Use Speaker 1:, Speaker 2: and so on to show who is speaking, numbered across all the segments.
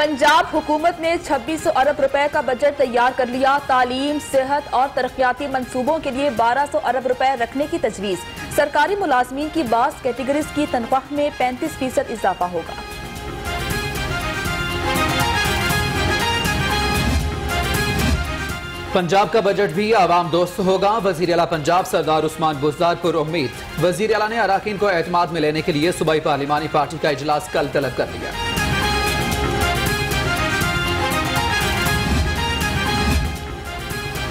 Speaker 1: पंजाब हुकूमत ने 2600 अरब रुपए का बजट तैयार कर लिया। तालीम, सेहत और तरक्याती मंसूबों के लिए 1200 अरब रुपए रखने की तजवीज़। सरकारी मुलाजमीन की बास कैटेगरीज की तनख्वाह में 35% इजाफा होगा।
Speaker 2: पंजाब का बजट भी आवाम दोस्त होगा। वजीर आला पंजाब सरदार उस्मान बुज़दार पर उम्मीद। वजीर आला ने अराकीन को एतमाद में लेने के लिए सूबाई पार्लिमानी पार्टी का इजलास कल तलब कर लिया।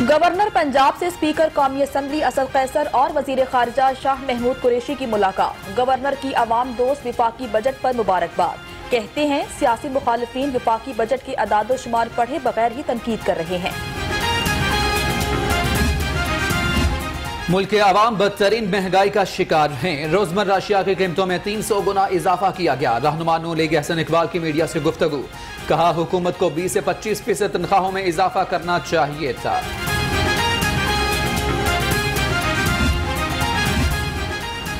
Speaker 1: गवर्नर पंजाब से स्पीकर कौमी असम्बली असद कैसर और वजीर खारजा शाह महमूद कुरैशी की मुलाकात। गवर्नर की अवाम दोस्त विफाकी बजट पर मुबारकबाद। कहते हैं सियासी मुखालिफिन विफाकी बजट के अदाद शुमार पढ़े बगैर ही तनकीद कर रहे हैं।
Speaker 2: मुल्क के अवाम बदतरीन महंगाई का शिकार हैं। रोजमर्रा अशिया की कीमतों में 300 गुना इजाफा किया गया। रहनुमा नून लीग हसन इकबाल की मीडिया से गुफ्तगू। कहा हुकूमत को 20 से 25% तनख्वाहों में इजाफा करना चाहिए था।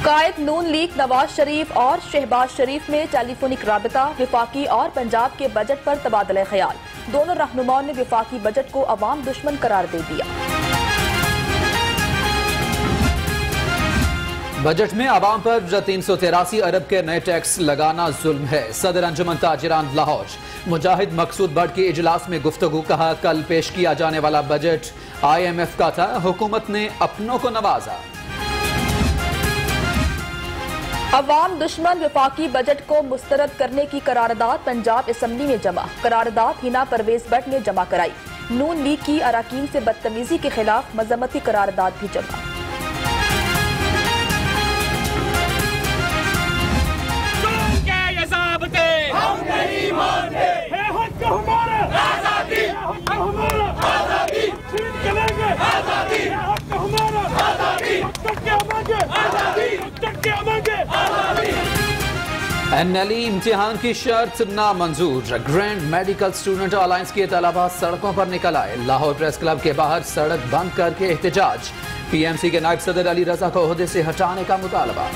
Speaker 1: कायद नून लीग नवाज शरीफ और शहबाज शरीफ में टेलीफोनिक राबिता। विफाकी और पंजाब के बजट पर तबादला ख्याल। दोनों रहनुमाओं ने विफाकी बजट को अवाम दुश्मन करार दे दिया।
Speaker 2: बजट में आवाम पर 383 अरब के नए टैक्स लगाना जुल्म है। सदर अंजुमन ताजिरान लाहौर मुजाहिद मकसूद बट के इजलास में गुफ्तगू। कहा कल पेश किया जाने वाला बजट IMF का था, हुकूमत ने अपनों को नवाजा।
Speaker 1: अवाम दुश्मन विफाकी बजट को मुस्तरद करने की करारदाद पंजाब असम्बली में जमा। करारदाद हिना परवेज भट्ट ने जमा कराई। नून लीग की अराकीन से बदतमीजी के खिलाफ मजम्मती करारदाद भी जमा।
Speaker 2: NLE इम्तिहान की शर्त नामंजूर। ग्रैंड मेडिकल स्टूडेंट अलायंस के तलबा सड़कों पर निकल आए। लाहौर प्रेस क्लब के बाहर सड़क बंद करके एहतजाज। PMC के नायब सदर अली रजा को ओहदे से हटाने का मुतालबा।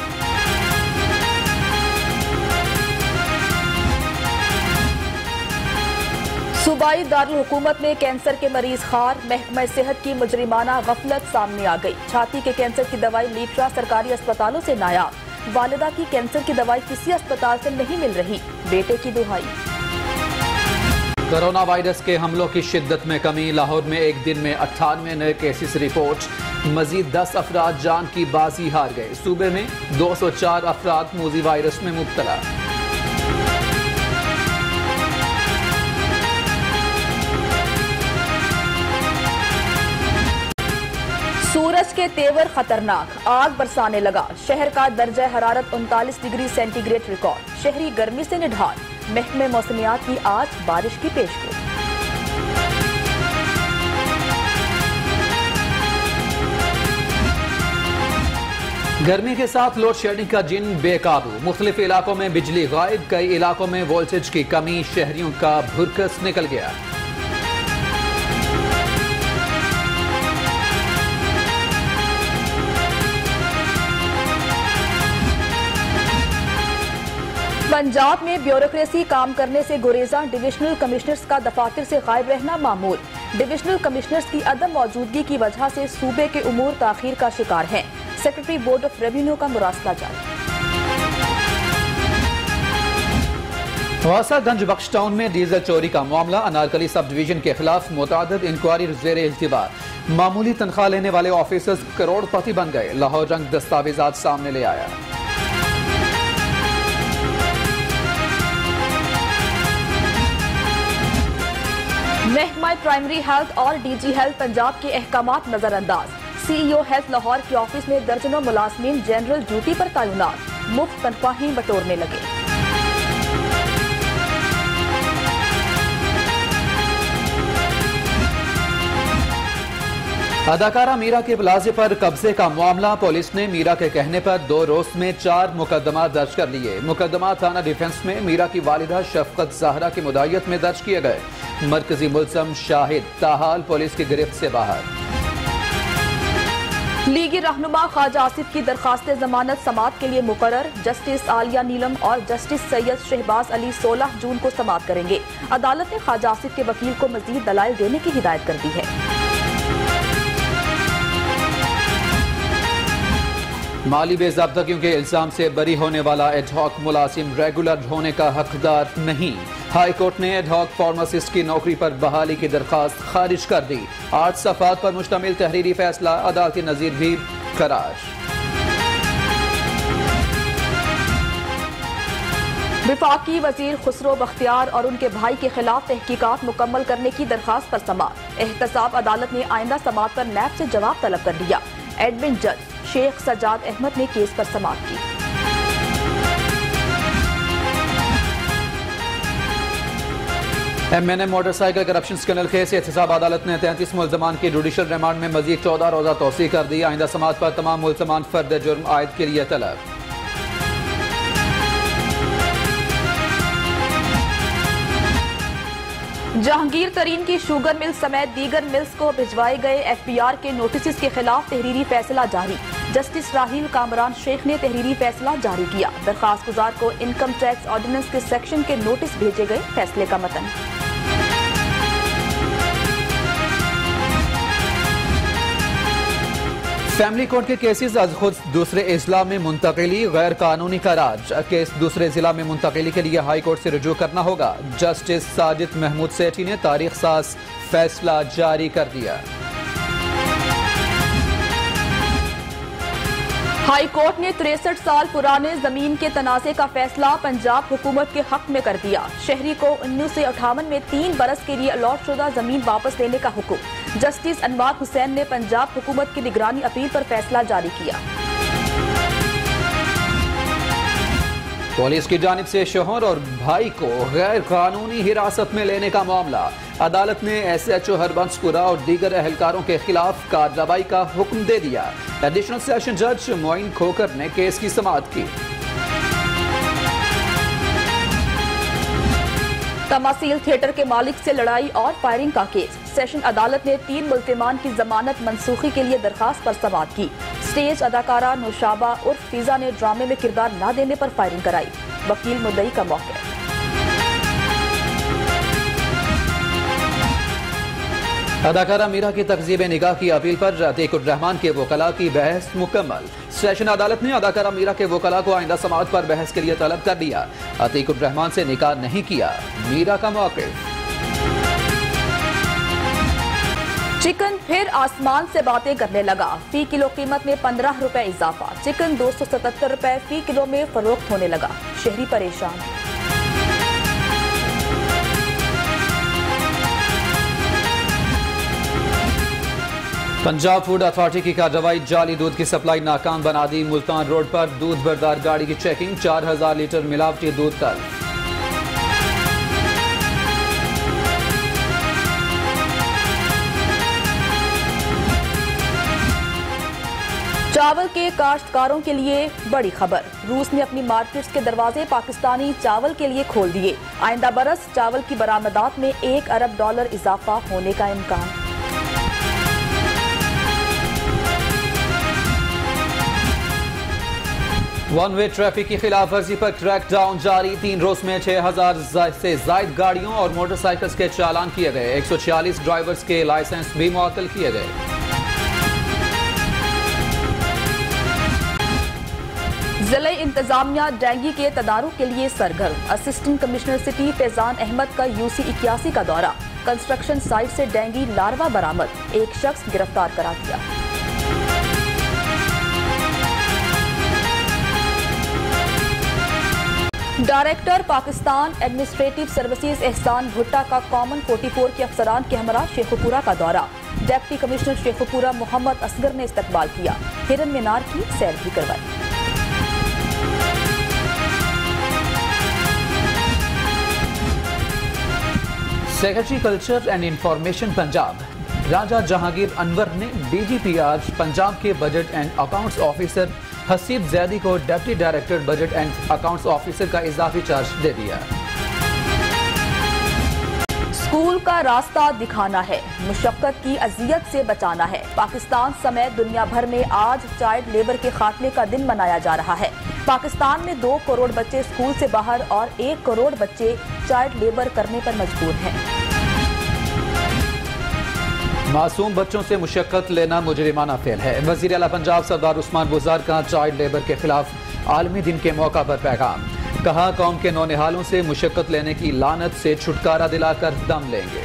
Speaker 1: सूबाई दारुल हुकूमत में कैंसर के मरीज खार। महकमा सेहत की मुजरिमाना गफलत सामने आ गई। छाती के कैंसर की दवाई लीपरा सरकारी अस्पतालों से नायाब। वालिदा की कैंसर की दवाई किसी अस्पताल से नहीं मिल रही। बेटे की दुहाई।
Speaker 2: कोरोना वायरस के हमलों की शिद्दत में कमी। लाहौर में एक दिन में 98 नए केसेस रिपोर्ट। मजीद 10 अफराद जान की बाजी हार गए। सूबे में 204 अफराद मूजी वायरस में मुब्तला।
Speaker 1: सूरज के तेवर खतरनाक, आग बरसाने लगा। शहर का दर्जा हरारत 39 डिग्री सेंटीग्रेड रिकॉर्ड। शहरी गर्मी से निढाल। महकमे मौसमियात की आज बारिश की पेशगोई।
Speaker 2: गर्मी के साथ लोड शेडिंग का जिन बेकाबू। मुख्तलिफ इलाकों में बिजली गायब। कई इलाकों में वोल्टेज की कमी। शहरियों का भुरकस निकल गया।
Speaker 1: पंजाब में ब्यूरोक्रेसी काम करने से गुरेजा। डिविजनल कमिश्नर्स का दफातर से गायब रहना मामूल। डिविजनल कमिश्नर्स की अदम मौजूदगी की वजह से सूबे के उमूर ताखीर का शिकार हैं। सेक्रेटरी बोर्ड ऑफ रेवेन्यू का मुरासला जारी।
Speaker 2: वासागंज बख्श टाउन में डीजल चोरी का मामला। अनारकली सब डिवीजन के खिलाफ मुतादिद इंक्वायरी ज़ेर इल्तिबा। मामूली तनख्वाह लेने वाले ऑफिसर्स करोड़पति बन गए। लाहौर रंग दस्तावेजात सामने ले आया।
Speaker 1: महकमा प्राइमरी हेल्थ और DG हेल्थ पंजाब के अहकामात नजरअंदाज। CEO हेल्थ लाहौर के ऑफिस में दर्जनों मुलाजमीन जनरल ड्यूटी पर तैनात। मुफ्त तनख्वाहें बटोरने लगे।
Speaker 2: अदाकारा मीरा के प्लाजे पर कब्जे का मामला। पुलिस ने मीरा के कहने पर 2 रोज में 4 मुकदमा दर्ज कर लिए। मुकदमा थाना डिफेंस में मीरा की वालिदा शफकत ज़हरा की मुदायत में दर्ज किए गए। मरकजी मुल्ज़म शाहिद ताहाल पुलिस की गिरफ्त से बाहर।
Speaker 1: लीगी रहनुमा ख्वाजा आसिफ की दरखास्त जमानत समाअत के लिए मुकर्रर। जस्टिस आलिया नीलम और जस्टिस सैयद शहबाज अली 16 जून को समाअत करेंगे। अदालत ने ख्वाजा आसिफ के वकील को मजीद दलाइल देने की हिदायत कर दी है।
Speaker 2: माली बेज़ाब्तगियों के इल्जाम से बरी होने वाला एडहॉक मुलाजिम रेगुलर होने का हकदार नहीं। हाई कोर्ट ने एडहॉक फार्मासिस्ट की नौकरी पर बहाली की दरखास्त खारिज कर दी। 8 सफ़ात पर मुश्तमिल तहरीरी फैसला अदालती नज़ीर भी करार।
Speaker 1: विफाकी वजीर खुसरो बख्तियार और उनके भाई के खिलाफ तहकीकात मुकम्मल करने की दरखास्त पर समाअत। एहतसाब अदालत ने आइंदा समाअत पर नैब से जवाब तलब कर दिया। एडमिन जज शेख सज्जाद अहमद ने केस पर समाअत की।
Speaker 2: MNM motorcycle corruption scandal case एहतसाब अदालत ने 33 मुल्ज़मान की जुडिशल रिमांड में मजीद 14 रोज़ा तौसीह कर दी। आइंदा समाअत पर तमाम मुल्ज़मान फर्द जुर्म आयद के लिए तलब।
Speaker 1: जहांगीर तरीन की शुगर मिल समेत दीगर मिल्स को भिजवाए गए FBR के नोटिस के खिलाफ तहरीरी फैसला जारी। जस्टिस राहील कामरान शेख ने तहरीरी फैसला जारी किया। दरखास्त गुजार को इनकम टैक्स ऑर्डिनेंस के सेक्शन के नोटिस भेजे गए। फैसले का मतन।
Speaker 2: फैमिली कोर्ट के केसेस आज खुद दूसरे इजला में मुंतकिली गैर कानूनी करार। केस दूसरे जिला में मुंतकिली के लिए हाई कोर्ट से रुजू करना होगा। जस्टिस साजिद महमूद सेठी ने तारीख साज फैसला जारी कर दिया।
Speaker 1: हाई कोर्ट ने 63 साल पुराने जमीन के तनाज़े का फैसला पंजाब हुकूमत के हक में कर दिया। शहरी को 1958 में 3 बरस के लिए अलॉट शुदा जमीन वापस लेने का हुक्म। जस्टिस अनवार हुसैन ने पंजाब हुकूमत की निगरानी अपील पर फैसला जारी किया।
Speaker 2: पुलिस की जानिब से शोहर और भाई को गैर कानूनी हिरासत में लेने का मामला। अदालत ने SHO हरबंसपुरा और दीगर एहलकारों के खिलाफ कार्रवाई का हुक्म दे दिया। एडिशनल सेशन जज मोइन खोकर ने केस की समाअत की।
Speaker 1: तमासील थिएटर के मालिक से लड़ाई और फायरिंग का केस। सेशन अदालत ने 3 मुल्ज़िमान की जमानत मनसूखी के लिए दरखास्त पर समाअत की। स्टेज अदाकारा नौशाबा उर्फ फीजा ने ड्रामे में किरदार न देने पर फायरिंग कराई। वकील मुद्दई का मौके।
Speaker 2: अदाकारा मीरा की तकजीब निगाह की अपील पर अतीकुर रहमान के वकला की बहस मुकम्मल। सेशन अदालत ने अदाकारा मीरा के वकला को आइंदा समाअत पर बहस के लिए तलब कर दिया। अतीकुर रहमान से निकाह नहीं किया, मीरा का मौक़िफ़।
Speaker 1: चिकन फिर आसमान से बातें करने लगा। फी किलो कीमत में 15 रुपए इजाफा। चिकन 277 रुपए फी किलो में फरोख्त होने लगा। शहरी परेशान।
Speaker 2: पंजाब फूड अथॉरिटी की कार्रवाई। जाली दूध की सप्लाई नाकाम बना दी। मुल्तान रोड पर दूध बरदार गाड़ी की चेकिंग। 4000 लीटर मिलावटी दूध तलब।
Speaker 1: चावल के काश्तकारों के लिए बड़ी खबर। रूस ने अपनी मार्केट्स के दरवाजे पाकिस्तानी चावल के लिए खोल दिए। आइंदा बरस चावल की बरामदात में $1 अरब इजाफा होने का इम्कान।
Speaker 2: वन वे ट्रैफिक की खिलाफ वर्जी पर क्रैकडाउन जारी। 3 रोज में 6000 से जायद गाड़ियों और मोटरसाइकिल्स के चालान किए गए। 146 ड्राइवर्स के लाइसेंस भी मुअत्तल किए गए।
Speaker 1: जिला इंतजामिया डेंगू के तदारुक के लिए सरगर्म। Assistant commissioner city Faizan Ahmad का UC 81 का दौरा। कंस्ट्रक्शन साइट से डेंगू लार्वा बरामद। एक शख्स गिरफ्तार करा दिया। डायरेक्टर पाकिस्तान एडमिनिस्ट्रेटिव सर्विसेज एहसान भुट्टा का कॉमन 44 के अफसरान के हमरा शेखुपुरा का दौरा। डिप्टी कमिश्नर शेखुपुरा मोहम्मद असगर ने इस्तकबाल किया। हिरन मीनार की सैर भी करवाई।
Speaker 2: Secretary culture and information Punjab Raja Jahangir Anwar ने DGPR पंजाब के budget and accounts officer Haseeb Zaidi को deputy director budget and accounts officer का इजाफी चार्ज दे दिया।
Speaker 1: स्कूल का रास्ता दिखाना है, मुशक्कत की अजियत से बचाना है। पाकिस्तान समेत दुनिया भर में आज चाइल्ड लेबर के खात्मे का दिन मनाया जा रहा है। पाकिस्तान में 2 करोड़ बच्चे स्कूल से बाहर और 1 करोड़ बच्चे चाइल्ड लेबर करने पर मजबूर हैं।
Speaker 2: मासूम बच्चों से मुशक्कत लेना मुजरिमाना फेल है। वजीर आला पंजाब सरदार उस्मान बुज़दार का चाइल्ड लेबर के खिलाफ आलमी दिन के मौका पर पैगाम। कहा, कौम के नौनिहालों से मुशक्कत लेने की लानत से छुटकारा दिलाकर दम लेंगे।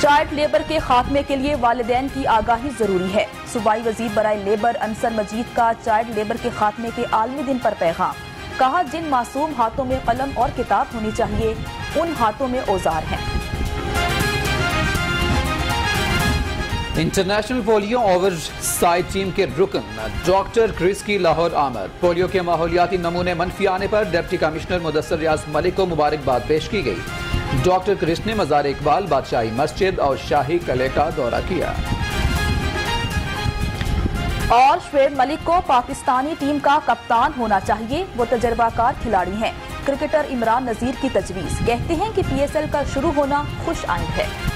Speaker 1: चाइल्ड लेबर के खात्मे के लिए वालिदैन की आगाही जरूरी है। सूबाई वजीर बराए लेबर अंसर मजीद का चाइल्ड लेबर के खात्मे के आलमी दिन पर पैगाम। कहा, जिन मासूम हाथों में कलम और किताब होनी चाहिए उन हाथों में औजार हैं।
Speaker 2: इंटरनेशनल पोलियो ओवरसाइट टीम के रुकन डॉक्टर क्रिस की लाहौर आमद। पोलियो के माहौलियाती नमूने मनफी आने पर डिप्टी कमिश्नर मुदस्सर रियाज मलिक को मुबारकबाद पेश की गई। डॉक्टर क्रिस ने मज़ार इकबाल, बादशाही मस्जिद और शाही किले का दौरा किया।
Speaker 1: और शुएब मलिक को पाकिस्तानी टीम का कप्तान होना चाहिए, वो तजर्बाकार खिलाड़ी हैं। क्रिकेटर इमरान नजीर की तजवीज़, कहते हैं कि PSL का शुरू होना खुश आइंद है।